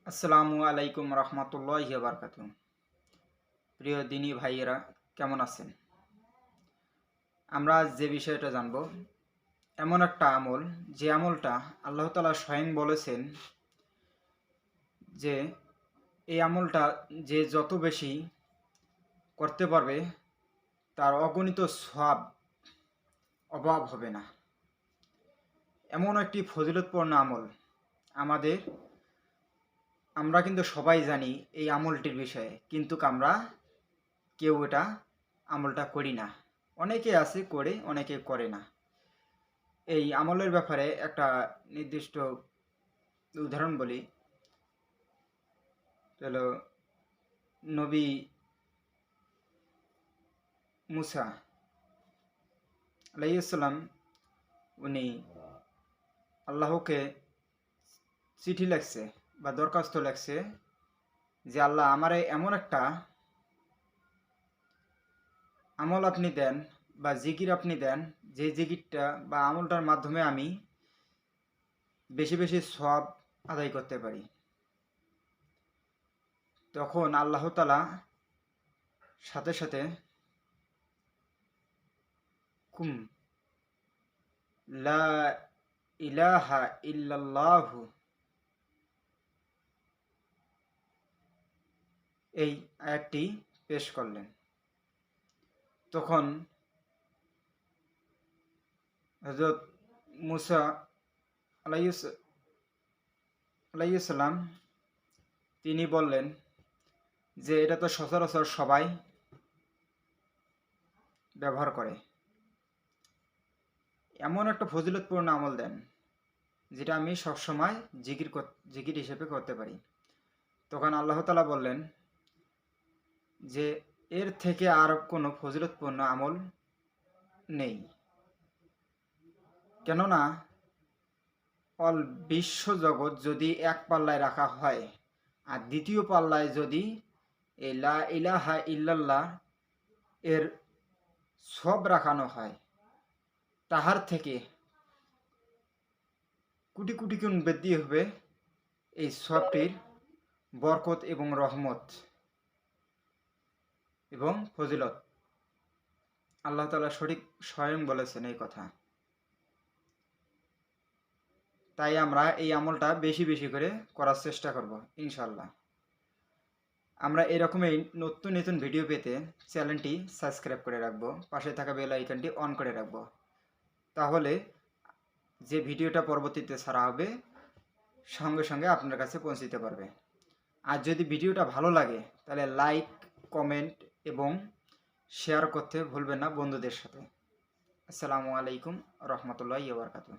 আসসালামু আলাইকুম রহমতুল্লাহি বারকাতুহু। প্রিয় দিনী ভাইয়েরা, কেমন আছেন? আমরা আজ যে বিষয়টা জানব, এমন একটা আমল, যে আমলটা আল্লাহ তাআলা স্বয়ং বলেছেন যে এই আমলটা যে যত বেশি করতে পারবে তার অগণিত সওয়াব অভাব হবে না। এমন একটি ফজিলতপূর্ণ আমল আমাদের, আমরা কিন্তু সবাই জানি এই আমলটির বিষয়ে, কিন্তু আমরা কেউ এটা আমলটা করি না। অনেকে আছে করে, অনেকে করে না। এই আমলের ব্যাপারে একটা নির্দিষ্ট উদাহরণ বলি। হলো নবী মুসা আলাইহিসসালাম, উনি আল্লাহকে চিঠি লেখছে বা দরখাস্ত লেখছে যে আল্লাহ, আমারে এমন একটা আমল আপনি দেন বা জিকির আপনি দেন, যে জিকিরটা বা আমলটার মাধ্যমে আমি বেশি বেশি সওয়াব আদায় করতে পারি। তখন আল্লাহ তাআলা সাথে সাথে কুম লা ইলাহা ইল্লাল্লাহু এই আয়াতটি পেশ করলেন। তখন হযরত মুসা আলাইহিসসালাম তিনি বললেন যে এটা তো সচরাচর সবাই ব্যবহার করে। এমন একটা ফজিলতপূর্ণ আমল দেন যেটা আমি সবসময় জিকির হিসেবে করতে পারি। তখন আল্লাহ তাআলা বললেন যে এর থেকে আর কোনো ফজিলতপূর্ণ আমল নেই, কেননা অল বিশ্বজগৎ যদি এক পাল্লায় রাখা হয় আর দ্বিতীয় পাল্লায় যদি এই লা ইলাহা ইল্লাল্লাহ এর সব রাখানো হয়, তাহার থেকে কোটি কোটি গুণ বৃদ্ধি হবে এই সবটির বরকত এবং রহমত এবং ফজিলত। আল্লাহ তাআলা সঠিক স্বয়ং বলেছেন এই কথা। তাই আমরা এই আমলটা বেশি বেশি করে করার চেষ্টা করব ইনশাল্লাহ। আমরা এরকমই নতুন নতুন ভিডিও পেতে চ্যানেলটি সাবস্ক্রাইব করে রাখবো, পাশে থাকা বেল আইকনটি অন করে রাখবো। তাহলে যে ভিডিওটা পরবর্তীতে ছাড়া হবে সঙ্গে সঙ্গে আপনার কাছে পৌঁছতে পারবে। আর যদি ভিডিওটা ভালো লাগে তাহলে লাইক, কমেন্ট এবং শেয়ার করতে ভুলবেন না বন্ধুদের সাথে। আসসালামু আলাইকুম রহমতুল্লাহি ওয়া বারাকাতুহু।